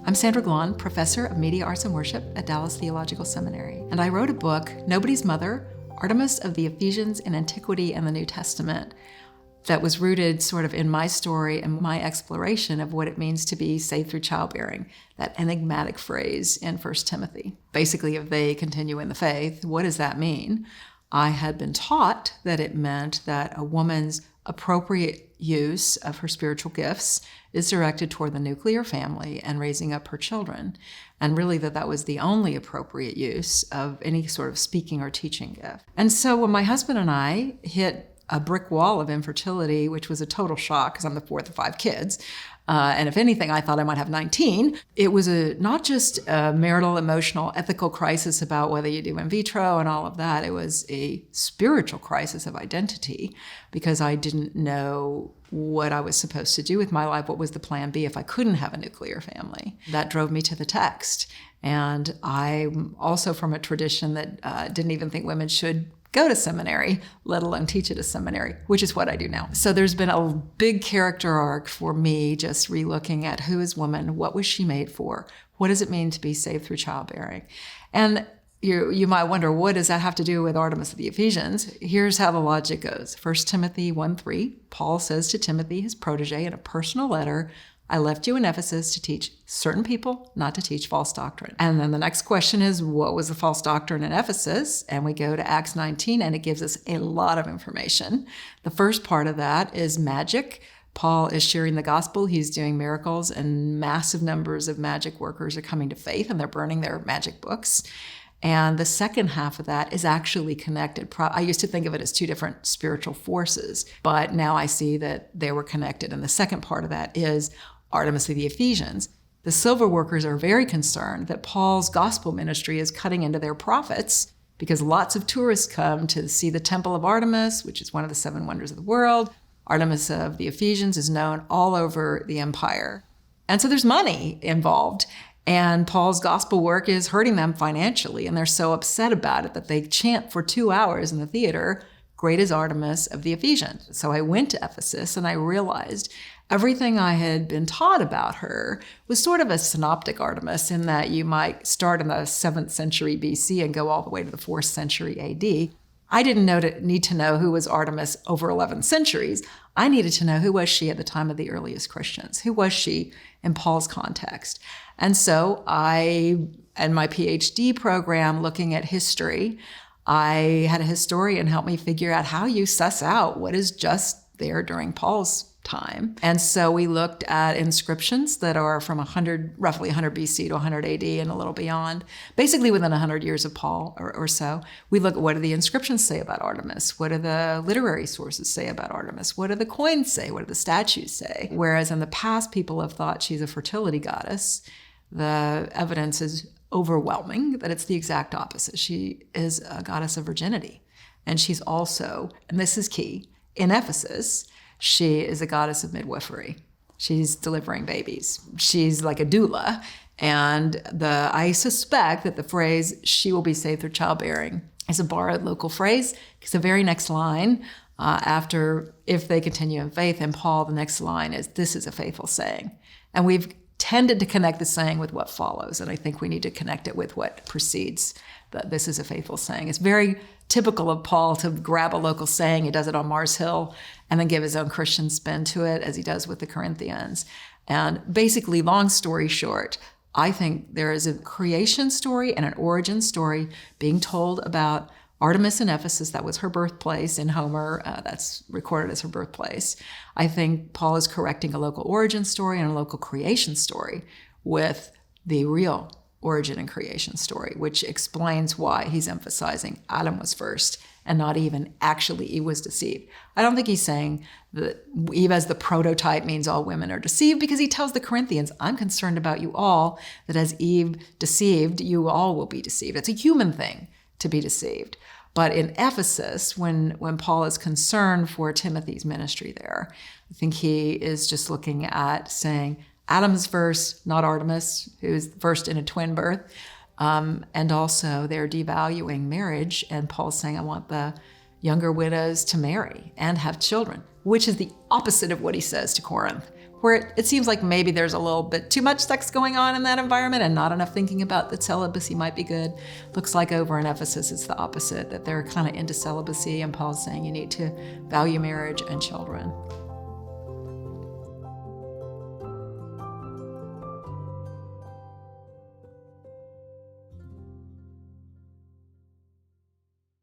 I'm Sandra Glahn, professor of media arts and worship at Dallas Theological Seminary, and I wrote a book, Nobody's Mother, Artemis of the Ephesians in Antiquity and the New Testament, that was rooted sort of in my story and my exploration of what it means to be saved through childbearing, that enigmatic phrase in 1 Timothy. Basically, if they continue in the faith, what does that mean? I had been taught that it meant that a woman's appropriate use of her spiritual gifts is directed toward the nuclear family and raising up her children, and really that was the only appropriate use of any sort of speaking or teaching gift. And so when my husband and I hit a brick wall of infertility, which was a total shock because I'm the fourth of 5 kids. And if anything, I thought I might have 19. It was not just a marital, emotional, ethical crisis about whether you do in vitro and all of that. It was a spiritual crisis of identity because I didn't know what I was supposed to do with my life. What was the plan B if I couldn't have a nuclear family? That drove me to the text. And I'm also from a tradition that didn't even think women should go to seminary, let alone teach at a seminary, which is what I do now. So there's been a big character arc for me, just relooking at who is woman, what was she made for, what does it mean to be saved through childbearing? And you might wonder, what does that have to do with Artemis of the Ephesians? Here's how the logic goes. 1 Timothy 1:3, Paul says to Timothy, his protege, in a personal letter, I left you in Ephesus to teach certain people, not to teach false doctrine. And then the next question is, what was the false doctrine in Ephesus? And we go to Acts 19, and it gives us a lot of information. The first part of that is magic. Paul is sharing the gospel. He's doing miracles, and massive numbers of magic workers are coming to faith, and they're burning their magic books. And the second half of that is actually connected. I used to think of it as 2 different spiritual forces, but now I see that they were connected. And the second part of that is Artemis of the Ephesians. The silver workers are very concerned that Paul's gospel ministry is cutting into their profits because lots of tourists come to see the temple of Artemis, which is one of the 7 wonders of the world. Artemis of the Ephesians is known all over the empire. And so there's money involved. And Paul's gospel work is hurting them financially. And they're so upset about it that they chant for 2 hours in the theater, "Great is Artemis of the Ephesians." So I went to Ephesus and I realized everything I had been taught about her was sort of a synoptic Artemis, in that you might start in the 7th century BC and go all the way to the 4th century AD. I didn't need to know who was Artemis over 11 centuries. I needed to know who was she at the time of the earliest Christians. Who was she in Paul's context? And so I, in my PhD program looking at history, I had a historian help me figure out how you suss out what is just there during Paul's time. And so we looked at inscriptions that are from roughly 100 BC to 100 AD and a little beyond, basically within 100 years of Paul or so. We look at, what do the inscriptions say about Artemis? What do the literary sources say about Artemis? What do the coins say? What do the statues say? Whereas in the past, people have thought she's a fertility goddess. The evidence is overwhelming that it's the exact opposite. She is a goddess of virginity. And she's also, and this is key, in Ephesus, she is a goddess of midwifery. She's delivering babies. She's like a doula. And I suspect that the phrase, "she will be saved through childbearing," is a borrowed local phrase, because the very next line after, "if they continue in faith," in Paul, the next line is, "this is a faithful saying." And we've tended to connect the saying with what follows. And I think we need to connect it with what precedes. That this is a faithful saying. It's very typical of Paul to grab a local saying. He does it on Mars Hill and then give his own Christian spin to it, as he does with the Corinthians. And basically, long story short, I think there is a creation story and an origin story being told about Artemis in Ephesus. That was her birthplace in Homer. That's recorded as her birthplace. I think Paul is correcting a local origin story and a local creation story with the real origin and creation story, which explains why he's emphasizing Adam was first and not Eve, and actually Eve was deceived. I don't think he's saying that Eve as the prototype means all women are deceived, because he tells the Corinthians, I'm concerned about you all, that as Eve deceived, you all will be deceived. It's a human thing to be deceived. But in Ephesus, when Paul is concerned for Timothy's ministry there, I think he is just looking at saying, Adam's first, not Artemis, who's first in a twin birth. And also they're devaluing marriage. And Paul's saying, I want the younger widows to marry and have children, which is the opposite of what he says to Corinth, where it seems like maybe there's a little bit too much sex going on in that environment and not enough thinking about that celibacy might be good. Looks like over in Ephesus it's the opposite, that they're kind of into celibacy, and Paul's saying you need to value marriage and children.